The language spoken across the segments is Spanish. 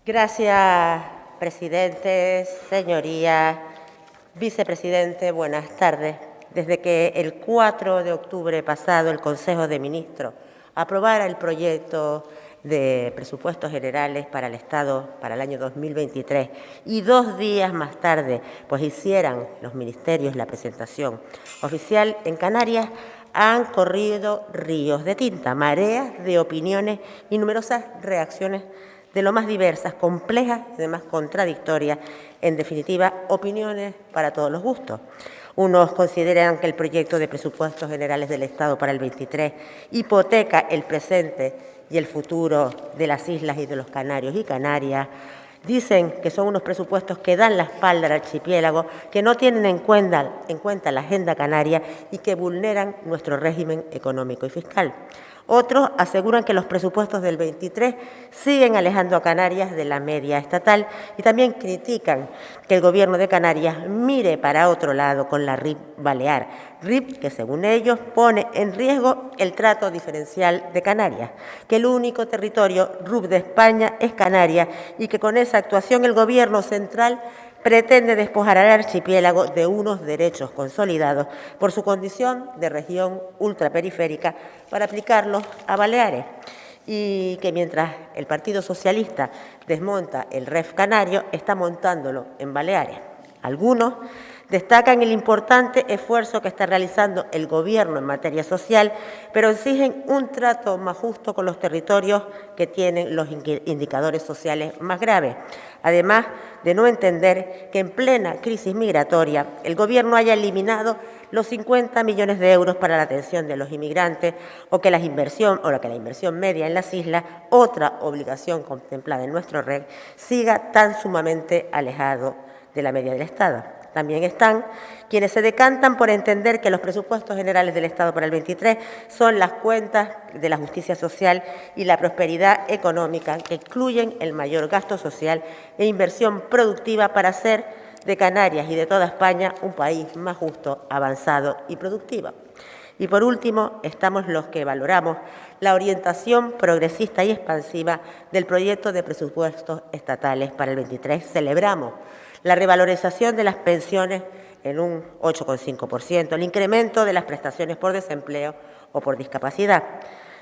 Gracias, presidente, señoría, vicepresidente, buenas tardes. Desde que el 4 de octubre pasado el Consejo de Ministros aprobara el proyecto de presupuestos generales para el Estado para el año 2023 y 2 días más tarde pues hicieran los ministerios la presentación oficial en Canarias, han corrido ríos de tinta, mareas de opiniones y numerosas reacciones de lo más diversas, complejas y además contradictorias, en definitiva, opiniones para todos los gustos. Unos consideran que el proyecto de presupuestos generales del Estado para el 23 hipoteca el presente y el futuro de las islas y de los canarios y Canarias. Dicen que son unos presupuestos que dan la espalda al archipiélago, que no tienen en cuenta la agenda canaria y que vulneran nuestro régimen económico y fiscal. Otros aseguran que los presupuestos del 23 siguen alejando a Canarias de la media estatal y también critican que el Gobierno de Canarias mire para otro lado con la RIP balear. RIP que, según ellos, pone en riesgo el trato diferencial de Canarias, que el único territorio RUP de España es Canarias y que con esa actuación el Gobierno central pretende despojar al archipiélago de unos derechos consolidados por su condición de región ultraperiférica para aplicarlos a Baleares, y que mientras el Partido Socialista desmonta el REF canario, está montándolo en Baleares. Algunos destacan el importante esfuerzo que está realizando el Gobierno en materia social, pero exigen un trato más justo con los territorios que tienen los indicadores sociales más graves. Además de no entender que en plena crisis migratoria el Gobierno haya eliminado los 50 millones de euros para la atención de los inmigrantes o que la inversión media en las islas, otra obligación contemplada en nuestro REC, siga tan sumamente alejado de la media del Estado. También están quienes se decantan por entender que los presupuestos generales del Estado para el 23 son las cuentas de la justicia social y la prosperidad económica, que incluyen el mayor gasto social e inversión productiva para hacer de Canarias y de toda España un país más justo, avanzado y productivo. Y por último, estamos los que valoramos la orientación progresista y expansiva del proyecto de presupuestos estatales para el 23. Celebramos la revalorización de las pensiones en un 8,5%, el incremento de las prestaciones por desempleo o por discapacidad.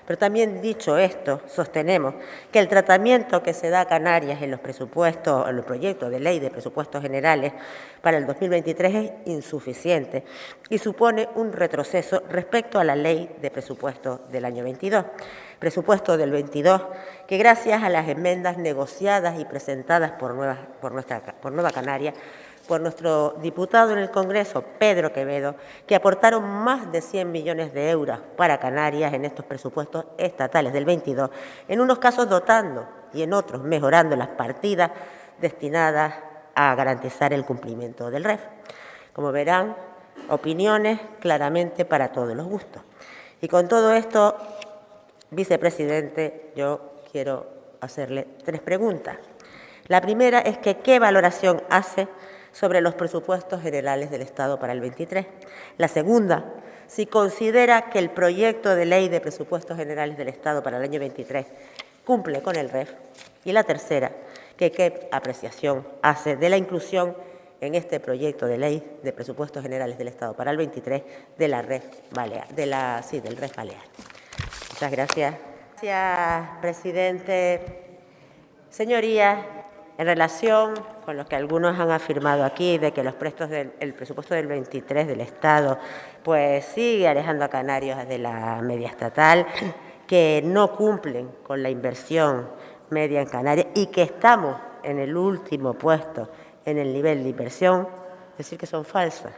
Pero también, dicho esto, sostenemos que el tratamiento que se da a Canarias en los presupuestos, en los proyectos de ley de presupuestos generales para el 2023 es insuficiente y supone un retroceso respecto a la ley de presupuestos del año 22. Presupuesto del 22 que, gracias a las enmiendas negociadas y presentadas por Nueva Canarias, por nuestro diputado en el Congreso, Pedro Quevedo, que aportaron más de 100 millones de euros para Canarias en estos presupuestos estatales del 22, en unos casos dotando y en otros mejorando las partidas destinadas a garantizar el cumplimiento del REF. Como verán, opiniones claramente para todos los gustos. Y con todo esto, vicepresidente, yo quiero hacerle 3 preguntas. La primera es que ¿qué valoración hace sobre los presupuestos generales del Estado para el 23? La segunda, si considera que el proyecto de ley de presupuestos generales del Estado para el año 23 cumple con el REF. Y la tercera, que qué apreciación hace de la inclusión en este proyecto de ley de presupuestos generales del Estado para el 23 de la REF Balear, del REF Balear. Muchas gracias. Gracias, presidente. Señorías, en relación con lo que algunos han afirmado aquí, de que el presupuesto del 23 del Estado pues sigue alejando a Canarias de la media estatal, que no cumplen con la inversión media en Canarias y que estamos en el último puesto en el nivel de inversión, decir que son falsas.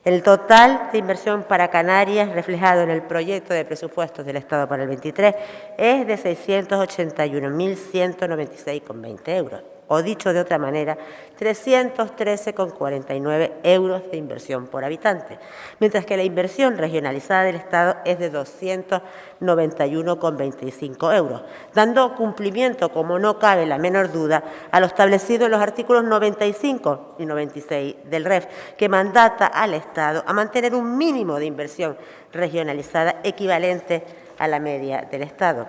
El total de inversión para Canarias reflejado en el proyecto de presupuestos del Estado para el 23 es de 681.196,20 euros. O dicho de otra manera, 313,49 euros de inversión por habitante, mientras que la inversión regionalizada del Estado es de 291,25 euros, dando cumplimiento, como no cabe la menor duda, a lo establecido en los artículos 95 y 96 del REF, que mandata al Estado a mantener un mínimo de inversión regionalizada equivalente a la media del Estado.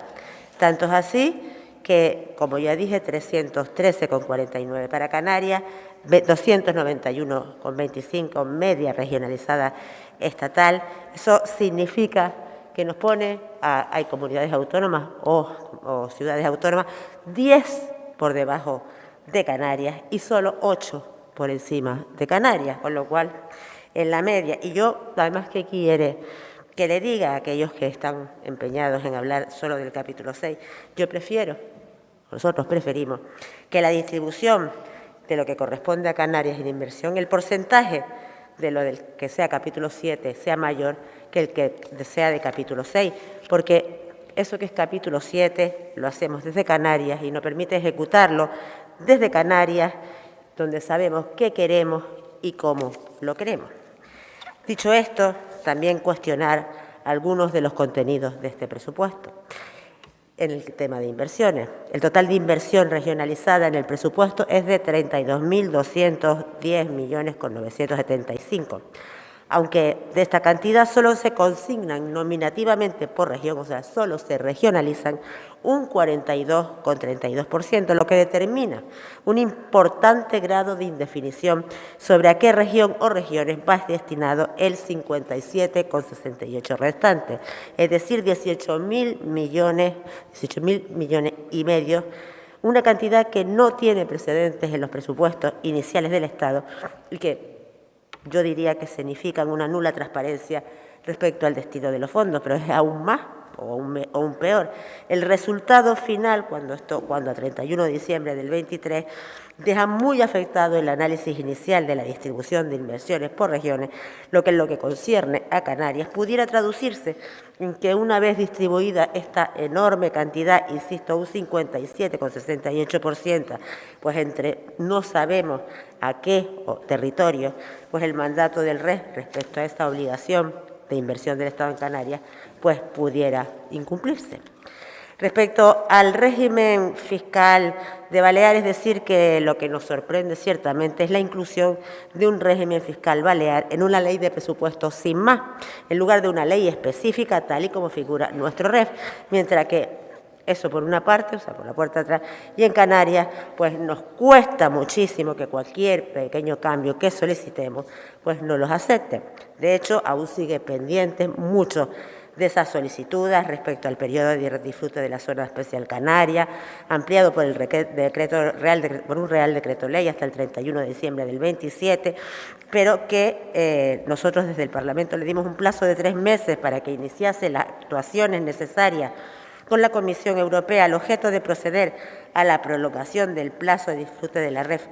Tanto es así que, como ya dije, 313,49 para Canarias, 291,25 media regionalizada estatal. Eso significa que nos pone, hay comunidades autónomas o ciudades autónomas, 10 por debajo de Canarias y solo 8 por encima de Canarias, con lo cual en la media. Y yo, además, ¿qué quiere? Que le diga a aquellos que están empeñados en hablar solo del capítulo 6, nosotros preferimos que la distribución de lo que corresponde a Canarias en inversión, el porcentaje de lo del que sea capítulo 7 sea mayor que el que sea de capítulo 6, porque eso que es capítulo 7 lo hacemos desde Canarias y nos permite ejecutarlo desde Canarias, donde sabemos qué queremos y cómo lo queremos. Dicho esto, también cuestionar algunos de los contenidos de este presupuesto. En el tema de inversiones, el total de inversión regionalizada en el presupuesto es de 32.210 millones con 975. Aunque de esta cantidad solo se consignan nominativamente por región, o sea, solo se regionalizan un 42,32%, lo que determina un importante grado de indefinición sobre a qué región o regiones va destinado el 57,68 restante, es decir, 18.000 millones y medio, una cantidad que no tiene precedentes en los presupuestos iniciales del Estado y que yo diría que significan una nula transparencia respecto al destino de los fondos, pero es aún más o aún peor. El resultado final, cuando a 31 de diciembre del 23, deja muy afectado el análisis inicial de la distribución de inversiones por regiones, lo que en lo que concierne a Canarias pudiera traducirse en que una vez distribuida esta enorme cantidad, insisto, un 57,68%, pues entre no sabemos a qué territorio, pues el mandato del RES respecto a esta obligación de inversión del Estado en Canarias, pues pudiera incumplirse. Respecto al régimen fiscal de Baleares, decir que lo que nos sorprende ciertamente es la inclusión de un régimen fiscal balear en una ley de presupuestos sin más, en lugar de una ley específica tal y como figura nuestro REF, mientras que eso por una parte, o sea, por la puerta de atrás, y en Canarias, pues nos cuesta muchísimo que cualquier pequeño cambio que solicitemos, pues no los acepten. De hecho, aún sigue pendiente mucho de esas solicitudes respecto al periodo de disfrute de la zona especial canaria, ampliado por un Real Decreto Ley hasta el 31 de diciembre del 27, pero que nosotros desde el Parlamento le dimos un plazo de 3 meses para que iniciase las actuaciones necesarias con la Comisión Europea al objeto de proceder a la prolongación del plazo de disfrute de la REF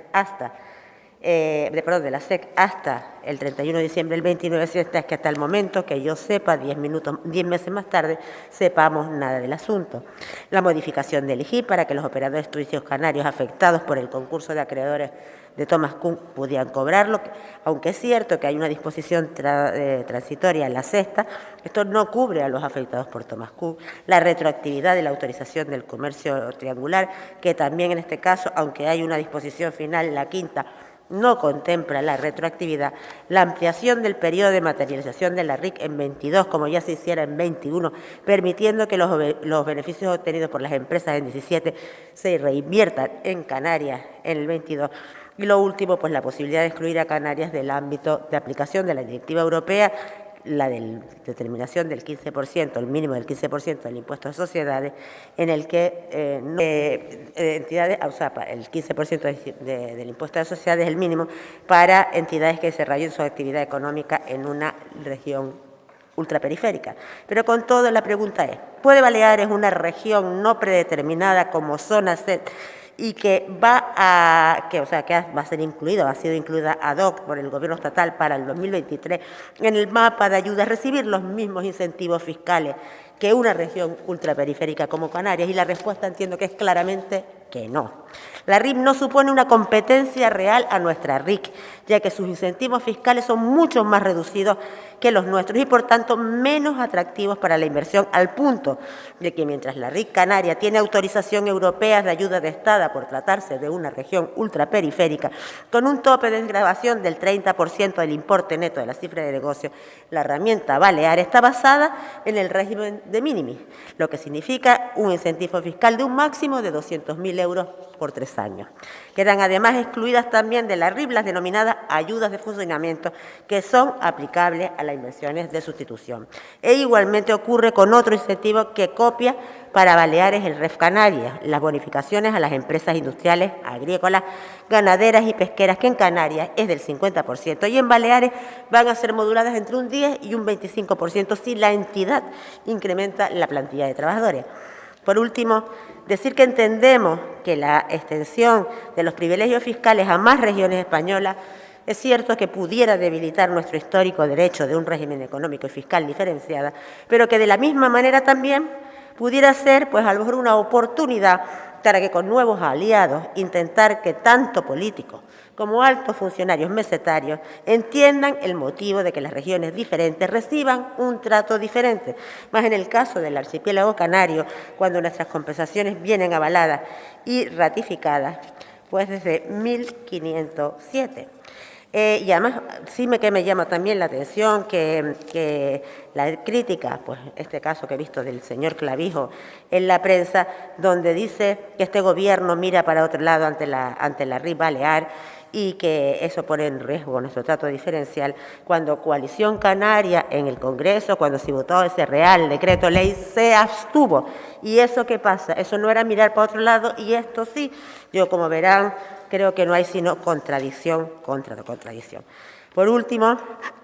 de la SEC hasta el 31 de diciembre del 29, si es que hasta el momento que yo sepa, 10 meses más tarde, sepamos nada del asunto. La modificación del IGI para que los operadores turísticos canarios afectados por el concurso de acreedores de Thomas Cook pudieran cobrarlo, aunque es cierto que hay una disposición transitoria en la sexta, esto no cubre a los afectados por Thomas Cook. La retroactividad de la autorización del comercio triangular, que también en este caso, aunque hay una disposición final en la quinta, no contempla la retroactividad, la ampliación del periodo de materialización de la RIC en 22, como ya se hiciera en 21, permitiendo que los beneficios obtenidos por las empresas en 17 se reinviertan en Canarias en el 22. Y lo último, pues la posibilidad de excluir a Canarias del ámbito de aplicación de la directiva europea, la determinación del 15%, el mínimo del 15% del impuesto de sociedades, en el que entidades, o sea, el 15% del impuesto de sociedades es el mínimo para entidades que desarrollen su actividad económica en una región ultraperiférica. Pero con todo, la pregunta es, ¿puede Baleares una región no predeterminada como zona C y que va a ser incluida, o ha sido incluida ad hoc por el Gobierno estatal para el 2023 en el mapa de ayuda a recibir los mismos incentivos fiscales que una región ultraperiférica como Canarias? Y la respuesta entiendo que es claramente que no. La RIP no supone una competencia real a nuestra RIC, ya que sus incentivos fiscales son mucho más reducidos que los nuestros y, por tanto, menos atractivos para la inversión, al punto de que mientras la RIC Canaria tiene autorización europea de ayuda de Estado por tratarse de una región ultraperiférica, con un tope de desgravación del 30% del importe neto de la cifra de negocio, la herramienta balear está basada en el régimen de minimis, lo que significa un incentivo fiscal de un máximo de 200.000 euros por 3 años. Quedan además excluidas también de la RIP las denominadas ayudas de funcionamiento, que son aplicables a las inversiones de sustitución. E igualmente ocurre con otro incentivo que copia para Baleares el REF Canarias, las bonificaciones a las empresas industriales, agrícolas, ganaderas y pesqueras, que en Canarias es del 50% y en Baleares van a ser moduladas entre un 10 y un 25% si la entidad incrementa la plantilla de trabajadores. Por último, decir que entendemos que la extensión de los privilegios fiscales a más regiones españolas es cierto que pudiera debilitar nuestro histórico derecho de un régimen económico y fiscal diferenciada, pero que de la misma manera también pudiera ser, pues, a lo mejor una oportunidad para que con nuevos aliados intentar que tanto políticos como altos funcionarios mesetarios entiendan el motivo de que las regiones diferentes reciban un trato diferente. Más en el caso del archipiélago canario, cuando nuestras compensaciones vienen avaladas y ratificadas, pues desde 1507. Y además sí que me llama también la atención que la crítica, pues este caso que he visto del señor Clavijo en la prensa, donde dice que este gobierno mira para otro lado ante la RIP Balear y que eso pone en riesgo nuestro trato diferencial, cuando Coalición Canaria en el Congreso, cuando se votó ese Real Decreto Ley, se abstuvo. ¿Y eso qué pasa? Eso no era mirar para otro lado y esto sí. Yo, como verán, creo que no hay sino contradicción contra contradicción. Por último,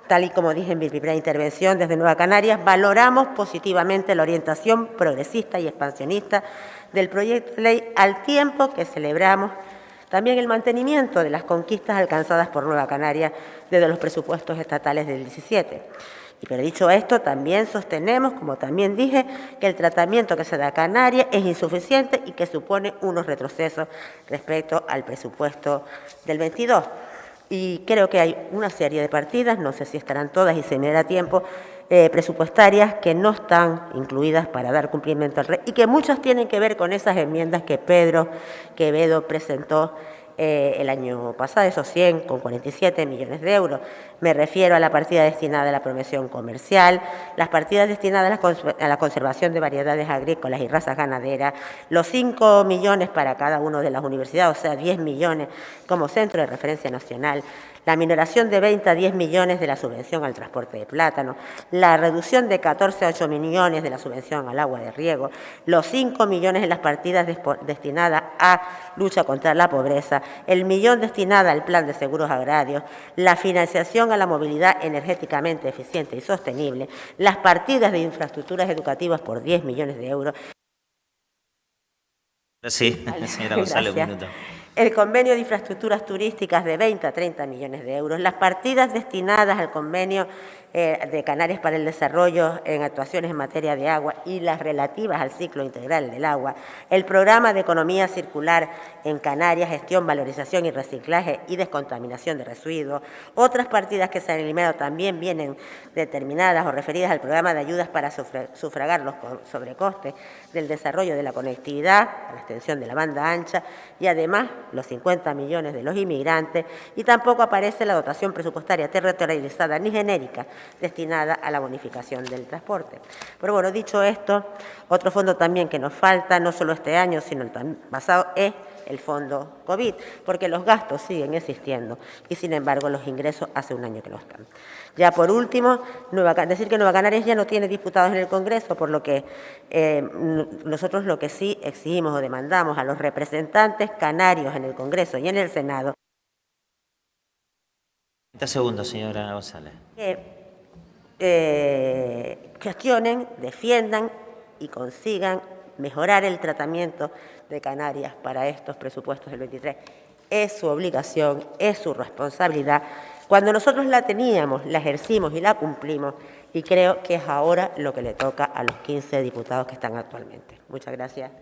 tal y como dije en mi primera intervención desde Nueva Canarias, valoramos positivamente la orientación progresista y expansionista del proyecto de ley, al tiempo que celebramos también el mantenimiento de las conquistas alcanzadas por Nueva Canarias desde los presupuestos estatales del 17. Pero dicho esto, también sostenemos, como también dije, que el tratamiento que se da a Canarias es insuficiente y que supone unos retrocesos respecto al presupuesto del 22. Y creo que hay una serie de partidas, no sé si estarán todas y se me dará tiempo, presupuestarias que no están incluidas para dar cumplimiento al REF y que muchas tienen que ver con esas enmiendas que Pedro Quevedo presentó el año pasado, esos 100 con 47 millones de euros. Me refiero a la partida destinada a la promoción comercial, las partidas destinadas a la conservación de variedades agrícolas y razas ganaderas, los 5 millones para cada una de las universidades, o sea, 10 millones como centro de referencia nacional, la minoración de 20 a 10 millones de la subvención al transporte de plátano, la reducción de 14 a 8 millones de la subvención al agua de riego, los 5 millones en las partidas destinadas a lucha contra la pobreza, el millón destinado al plan de seguros agrarios, la financiación a la movilidad energéticamente eficiente y sostenible, las partidas de infraestructuras educativas por 10 millones de euros. Sí, señora González, un minuto. El convenio de infraestructuras turísticas de 20 a 30 millones de euros, las partidas destinadas al convenio de Canarias para el desarrollo en actuaciones en materia de agua y las relativas al ciclo integral del agua, el programa de economía circular en Canarias, gestión, valorización y reciclaje y descontaminación de residuos. Otras partidas que se han eliminado también vienen determinadas o referidas al programa de ayudas para sufragar los sobrecostes del desarrollo de la conectividad, la extensión de la banda ancha y además los 50 millones de los inmigrantes, y tampoco aparece la dotación presupuestaria territorializada ni genérica destinada a la bonificación del transporte. Pero bueno, dicho esto, otro fondo también que nos falta, no solo este año, sino el pasado, es el fondo COVID, porque los gastos siguen existiendo y, sin embargo, los ingresos hace un año que no están. Ya por último, decir que Nueva Canarias ya no tiene diputados en el Congreso, por lo que nosotros lo que sí exigimos o demandamos a los representantes canarios en el Congreso y en el Senado. 30 segundos, señora González. Que gestionen, defiendan y consigan mejorar el tratamiento de Canarias para estos presupuestos del 23. Es su obligación, es su responsabilidad. Cuando nosotros la teníamos, la ejercimos y la cumplimos, y creo que es ahora lo que le toca a los 15 diputados que están actualmente. Muchas gracias.